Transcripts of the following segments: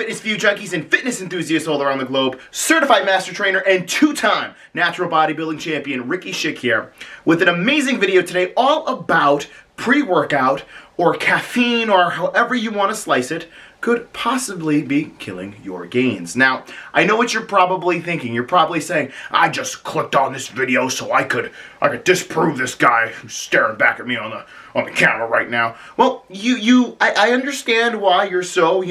fitness for you junkies and fitness enthusiasts all around the globe? Certified master trainer and two-time natural bodybuilding champion Ricky Schick here with an amazing video today all about pre-workout or caffeine or however you want to slice it could possibly be killing your gains. Now, I know what you're probably thinking. You're probably saying, I just clicked on this video so I could disprove this guy who's staring back at me on the camera right now. Well, I understand why you're so,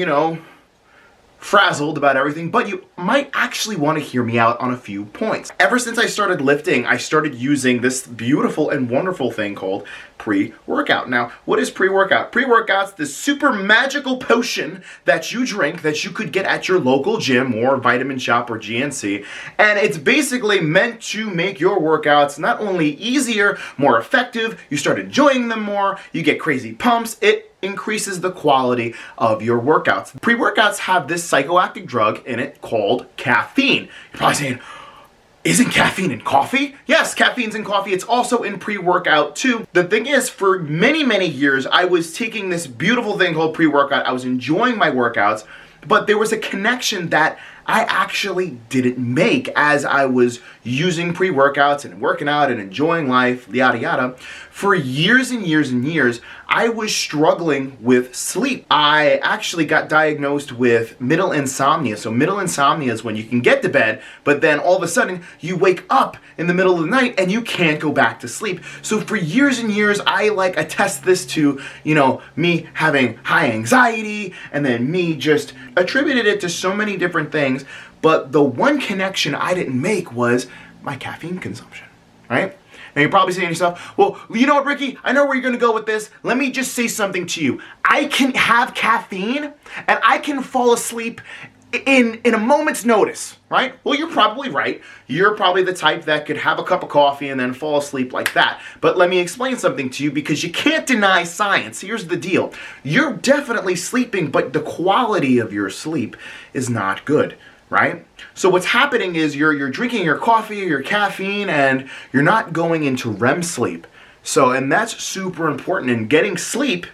frazzled about everything, but you might actually want to hear me out on a few points. Ever since I started lifting, I started using this beautiful and wonderful thing called pre-workout. Now, what is pre-workout? Pre-workout's this super magical potion that you drink that you could get at your local gym or vitamin shop or GNC, and it's basically meant to make your workouts not only easier, more effective, you start enjoying them more, you get crazy pumps, it increases the quality of your workouts. Pre-workouts have this psychoactive drug in it called caffeine. You're probably saying, isn't caffeine in coffee? Yes, caffeine's in coffee. It's also in pre-workout too. The thing is, for many, many years, I was taking this beautiful thing called pre-workout. I was enjoying my workouts, but there was a connection that I actually didn't make as I was using pre-workouts and working out and enjoying life, yada yada. For years and years and years, I was struggling with sleep. I actually got diagnosed with middle insomnia. So middle insomnia is when you can get to bed, but then all of a sudden you wake up in the middle of the night and you can't go back to sleep. So for years and years, I attest this to, me having high anxiety and then me just attributed it to so many different things. But the one connection I didn't make was my caffeine consumption, right? Now you're probably saying to yourself, well, you know what, Ricky? I know where you're going to go with this. Let me just say something to you. I can have caffeine and I can fall asleep in a moment's notice, right? Well, you're probably right. You're probably the type that could have a cup of coffee and then fall asleep like that. But let me explain something to you because you can't deny science. Here's the deal. You're definitely sleeping, but the quality of your sleep is not good, right? So what's happening is you're drinking your coffee or your caffeine and you're not going into REM sleep. And that's super important, and getting sleep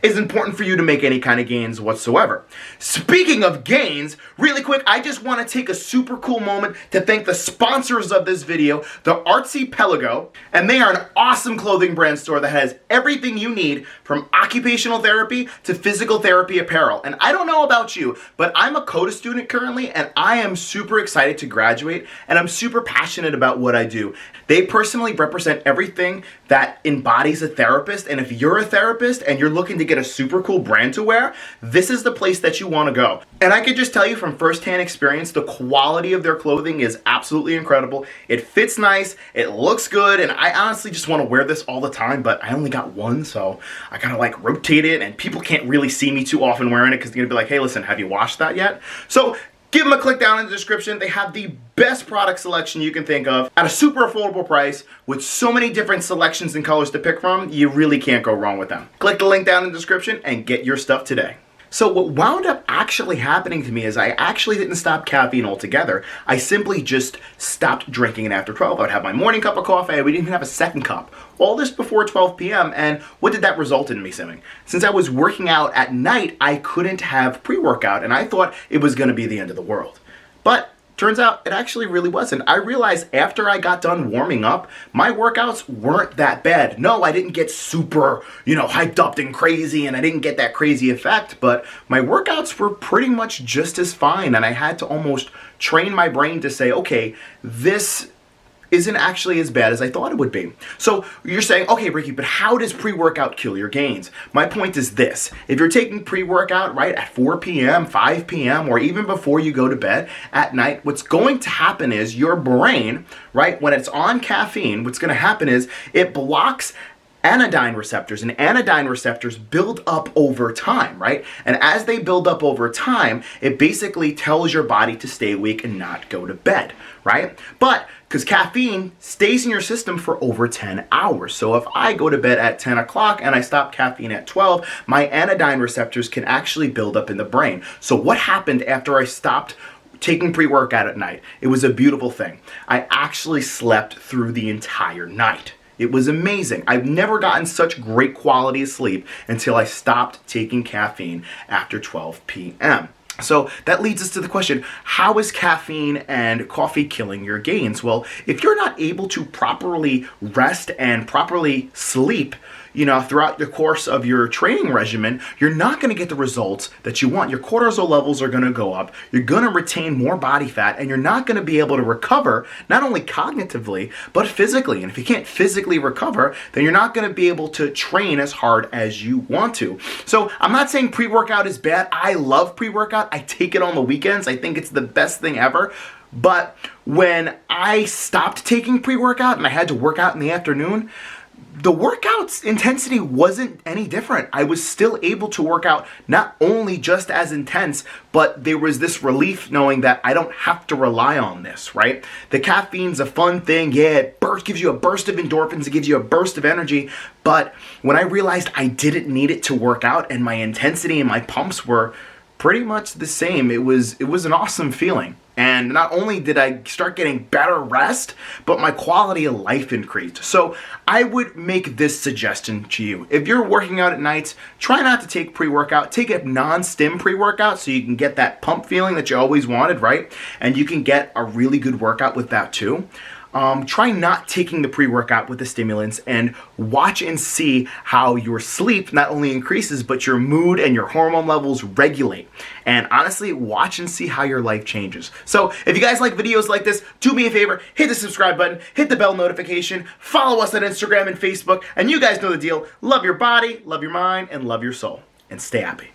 is important for you to make any kind of gains whatsoever. Speaking of gains, really quick, I just want to take a super cool moment to thank the sponsors of this video, the Artsy Pelago, and they are an awesome clothing brand store that has everything you need from occupational therapy to physical therapy apparel. And I don't know about you, but I'm a CODA student currently, and I am super excited to graduate, and I'm super passionate about what I do. They personally represent everything that embodies a therapist, and if you're a therapist and you're looking to get a super cool brand to wear, this is the place that you want to go. And I could just tell you from firsthand experience, the quality of their clothing is absolutely incredible. It fits nice, it looks good, and I honestly just want to wear this all the time, but I only got one, so I gotta rotate it, and people can't really see me too often wearing it because they're gonna be like, hey, listen, have you washed that yet? So give them a click down in the description. They have the best product selection you can think of at a super affordable price with so many different selections and colors to pick from. You really can't go wrong with them. Click the link down in the description and get your stuff today. So what wound up actually happening to me is I actually didn't stop caffeine altogether. I simply just stopped drinking it after 12. I would have my morning cup of coffee. I would even have a second cup. All this before 12 p.m. And what did that result in me doing? Since I was working out at night, I couldn't have pre-workout, and I thought it was going to be the end of the world. But turns out it actually really wasn't. I realized after I got done warming up, my workouts weren't that bad. No, I didn't get super, hyped up and crazy, and I didn't get that crazy effect, but my workouts were pretty much just as fine, and I had to almost train my brain to say, okay, this isn't actually as bad as I thought it would be. So you're saying, okay, Ricky, but how does pre-workout kill your gains? My point is this: if you're taking pre-workout right at 4 p.m., 5 p.m., or even before you go to bed at night, what's going to happen is your brain, right, when it's on caffeine, what's going to happen is it blocks anodyne receptors, and anodyne receptors build up over time, right? And as they build up over time, it basically tells your body to stay awake and not go to bed, right? But because caffeine stays in your system for over 10 hours. So if I go to bed at 10 o'clock and I stop caffeine at 12, my anodyne receptors can actually build up in the brain. So what happened after I stopped taking pre-workout at night? It was a beautiful thing. I actually slept through the entire night. It was amazing. I've never gotten such great quality of sleep until I stopped taking caffeine after 12 p.m. So that leads us to the question, how is caffeine and coffee killing your gains? Well, if you're not able to properly rest and properly sleep, throughout the course of your training regimen, you're not going to get the results that you want. Your cortisol levels are going to go up. You're going to retain more body fat, and you're not going to be able to recover, not only cognitively, but physically. And if you can't physically recover, then you're not going to be able to train as hard as you want to. So I'm not saying pre-workout is bad. I love pre-workout. I take it on the weekends. I think it's the best thing ever. But when I stopped taking pre-workout and I had to work out in the afternoon, the workout's intensity wasn't any different. I was still able to work out not only just as intense, but there was this relief knowing that I don't have to rely on this, right? The caffeine's a fun thing. Yeah, it gives you a burst of endorphins. It gives you a burst of energy. But when I realized I didn't need it to work out and my intensity and my pumps were pretty much the same, it was an awesome feeling. And not only did I start getting better rest, but my quality of life increased. So I would make this suggestion to you. If you're working out at nights, try not to take pre-workout. Take a non-stim pre-workout so you can get that pump feeling that you always wanted, right? And you can get a really good workout with that too. Try not taking the pre-workout with the stimulants, and watch and see how your sleep not only increases, but your mood and your hormone levels regulate. And honestly, watch and see how your life changes. So if you guys like videos like this, do me a favor, hit the subscribe button, hit the bell notification, follow us on Instagram and Facebook, and you guys know the deal. Love your body, love your mind, and love your soul. And stay happy.